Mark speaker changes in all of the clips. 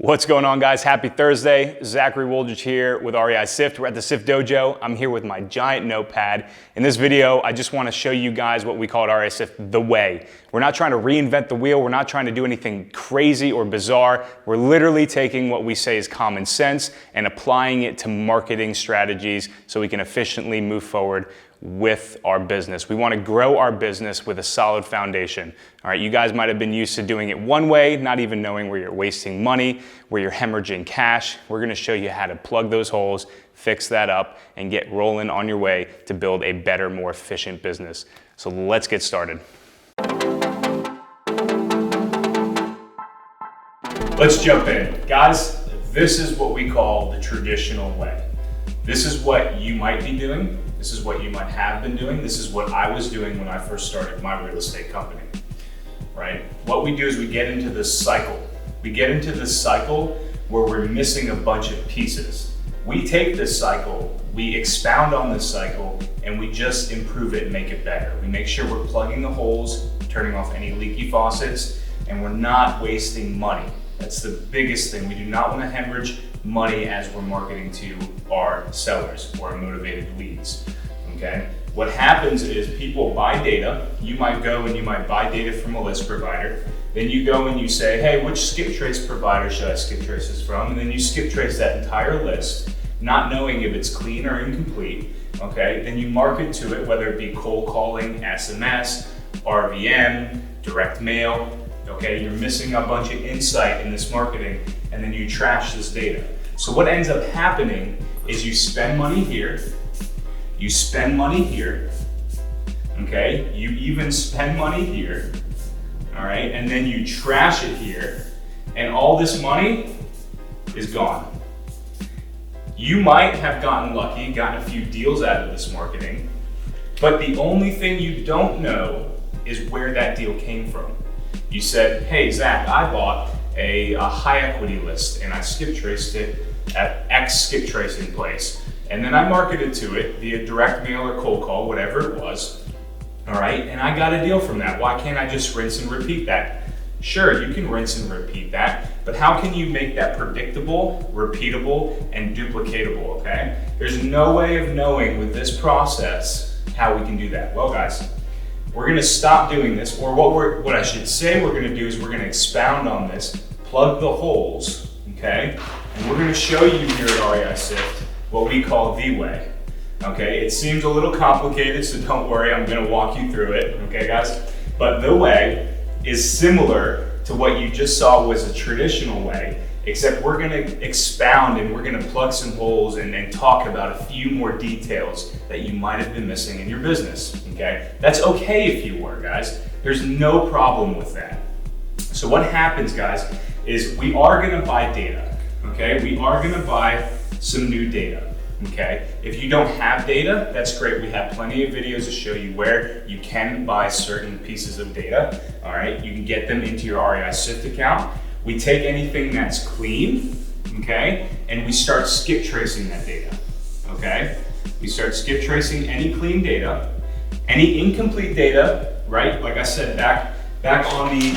Speaker 1: What's going on, guys? Happy Thursday. Zachary Woldridge here with REISift. We're at the Sift Dojo. I'm here with my giant notepad. In this video, I just want to show you guys what we call at REISift the way. We're not trying to reinvent the wheel. We're not trying to do anything crazy or bizarre. We're literally taking what we say is common sense and applying it to marketing strategies so we can efficiently move forward with our business. We want to grow our business with a solid foundation. All right, you guys might have been used to doing it one way, not even knowing where you're wasting money, where you're hemorrhaging cash. We're going to show you how to plug those holes, fix that up, and get rolling on your way to build a better, more efficient business. So let's get started. Let's jump in. Guys, this is what we call the traditional way. This is what you might be doing. This is what you might have been doing. This is what I was doing when I first started my real estate company, right? What we do is we get into this cycle. We get into this cycle where we're missing a bunch of pieces. We take this cycle, we expound on this cycle, and we just improve it and make it better. We make sure we're plugging the holes, turning off any leaky faucets, and we're not wasting money. That's the biggest thing. We do not want to hemorrhage money as we're marketing to our sellers or our motivated leads, okay? What happens is people buy data. You might go and you might buy data from a list provider. Then you go and you say, hey, which skip trace provider should I skip trace this from? And then you skip trace that entire list, not knowing if it's clean or incomplete, okay? Then you market to it, whether it be cold calling, SMS, RVM, direct mail, okay? You're missing a bunch of insight in this marketing, and then you trash this data. So what ends up happening is you spend money here, you spend money here, okay? You even spend money here, all right? And then you trash it here, and all this money is gone. You might have gotten lucky, gotten a few deals out of this marketing, but the only thing you don't know is where that deal came from. You said, hey, Zach, I bought a high equity list and I skip traced it at X skip tracing place. And then I marketed to it via direct mail or cold call, whatever it was. All right, and I got a deal from that. Why can't I just rinse and repeat that? Sure, you can rinse and repeat that, but how can you make that predictable, repeatable, and duplicatable, okay? There's no way of knowing with this process how we can do that. Well, guys, we're gonna stop doing this, or what I should say we're gonna do is we're gonna expound on this, plug the holes, okay? And we're gonna show you here at REISift what we call the way, okay? It seems a little complicated, so don't worry, I'm gonna walk you through it, okay, guys? But the way is similar to what you just saw was a traditional way, except we're gonna expound and we're gonna plug some holes and talk about a few more details that you might have been missing in your business, okay? That's okay if you were, guys. There's no problem with that. So what happens, guys, is we are gonna buy data, okay? We are gonna buy some new data, okay? If you don't have data, that's great. We have plenty of videos to show you where you can buy certain pieces of data, all right? You can get them into your REISift account. We take anything that's clean, okay, and we start skip tracing that data, okay? We start skip tracing any clean data, any incomplete data, right? Like I said, back on the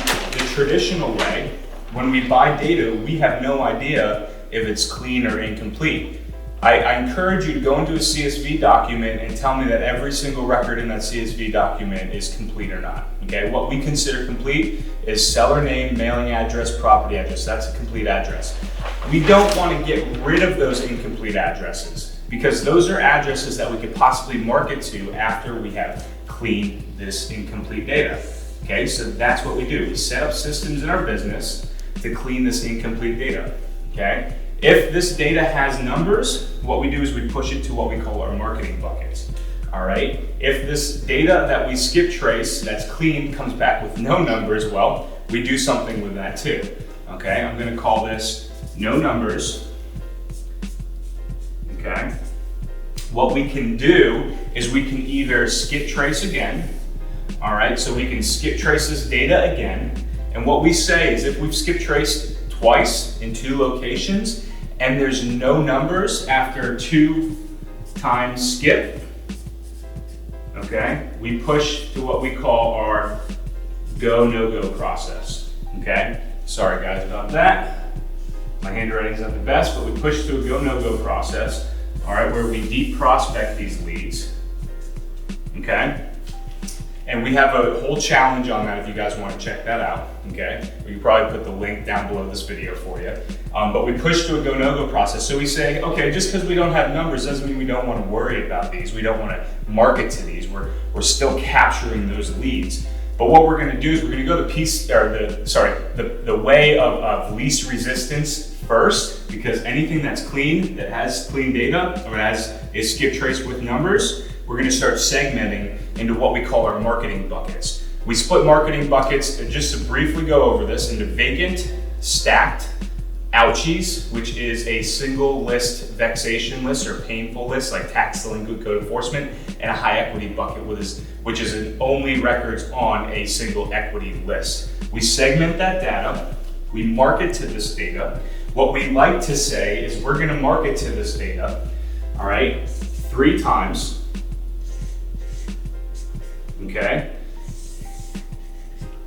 Speaker 1: traditional way, when we buy data, we have no idea if it's clean or incomplete. I encourage you to go into a CSV document and tell me that every single record in that CSV document is complete or not, okay? What we consider complete is seller name, mailing address, property address. That's a complete address. We don't want to get rid of those incomplete addresses because those are addresses that we could possibly market to after we have cleaned this incomplete data, okay? So that's what we do. We set up systems in our business to clean this incomplete data, okay? If this data has numbers, what we do is we push it to what we call our marketing buckets, all right? If this data that we skip trace that's clean comes back with no numbers, well, we do something with that too, okay? I'm gonna call this no numbers, okay? What we can do is we can either skip trace again, all right? So we can skip trace this data again, and what we say is if we've skip traced twice in two locations and there's no numbers after 2 times skip, okay, we push to what we call our go, no-go process, okay? Sorry guys about that. handwriting's not the best, but we push through a go-no-go process, all right, where we deep prospect these leads, okay? And we have a whole challenge on that if you guys want to check that out, okay? We can probably put the link down below this video for you. But we push through a go-no-go process. So we say, okay, just because we don't have numbers doesn't mean we don't want to worry about these. We don't want to market to these. We're still capturing those leads. But what we're going to do is we're going to go the way of least resistance first, because anything that's clean, that has clean data, or is skip traced with numbers, we're going to start segmenting into what we call our marketing buckets. We split marketing buckets, just to briefly go over this, into vacant, stacked, ouchies, which is a single list vexation list or painful list like tax, delinquent, code enforcement, and a high equity bucket, which is an only records on a single equity list. We segment that data, we market to this data. What we like to say is we're going to market to this data, all right, 3 times. Okay,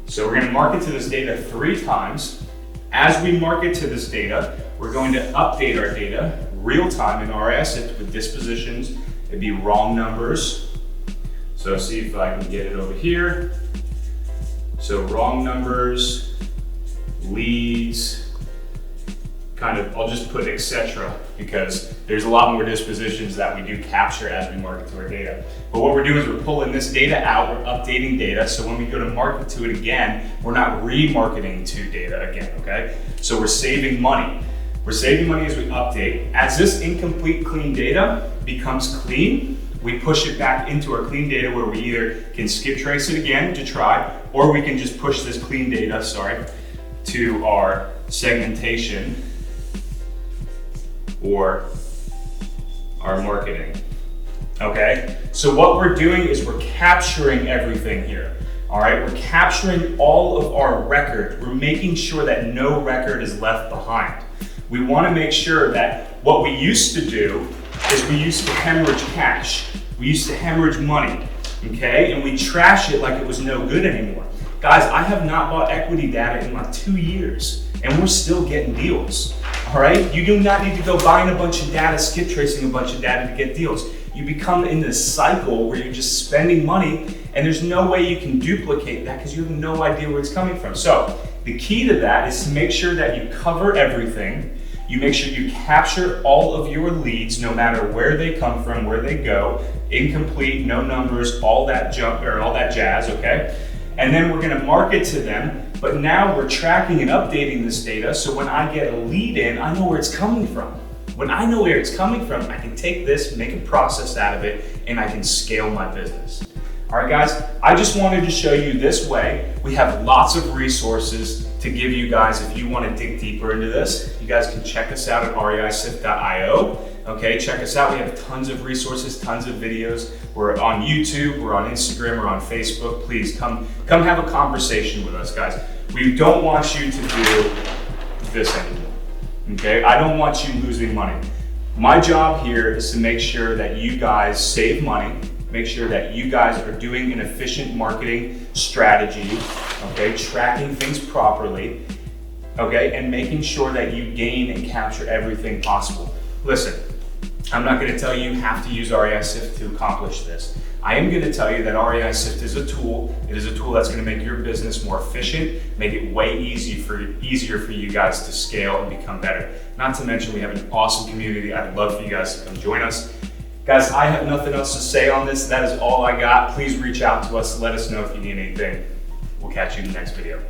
Speaker 1: so we're going to market to this data 3 times. As we market to this data, we're going to update our data real time in REISift with dispositions. It'd be wrong numbers. So see if I can get it over here. So wrong numbers, leads, I'll just put etc. because there's a lot more dispositions that we do capture as we market to our data. But what we're doing is we're pulling this data out, we're updating data, so when we go to market to it again, we're not remarketing to data again, okay? So we're saving money. We're saving money as we update. As this incomplete clean data becomes clean, we push it back into our clean data where we either can skip trace it again to try, or we can just push this clean data, to our segmentation or our marketing, okay? So what we're doing is we're capturing everything here, all right? We're capturing all of our record. We're making sure that no record is left behind. We wanna make sure that what we used to do is we used to hemorrhage cash. We used to hemorrhage money, okay? And we trash it like it was no good anymore. Guys, I have not bought equity data in like 2 years, and we're still getting deals. All right, you do not need to go buying a bunch of data, skip tracing a bunch of data to get deals. You become in this cycle where you're just spending money and there's no way you can duplicate that because you have no idea where it's coming from. So the key to that is to make sure that you cover everything. You make sure you capture all of your leads, no matter where they come from, where they go, incomplete, no numbers, all that junk or all that jazz, okay? And then we're gonna market to them. But now we're tracking and updating this data, so when I get a lead in, I know where it's coming from. When I know where it's coming from, I can take this, make a process out of it, and I can scale my business. All right, guys, I just wanted to show you this way. We have lots of resources to give you guys if you want to dig deeper into this. You guys can check us out at REISift.io. Okay, check us out. We have tons of resources, tons of videos. We're on YouTube, we're on Instagram, we're on Facebook. Please come have a conversation with us, guys. We don't want you to do this anymore, okay? I don't want you losing money. My job here is to make sure that you guys save money, make sure that you guys are doing an efficient marketing strategy, okay? Tracking things properly, okay? And making sure that you gain and capture everything possible. Listen, I'm not going to tell you have to use REISift to accomplish this. I am going to tell you that REISift is a tool. It is a tool that's going to make your business more efficient, make it way easier for you guys to scale and become better. Not to mention we have an awesome community. I'd love for you guys to come join us. Guys, I have nothing else to say on this. That is all I got. Please reach out to us. Let us know if you need anything. We'll catch you in the next video.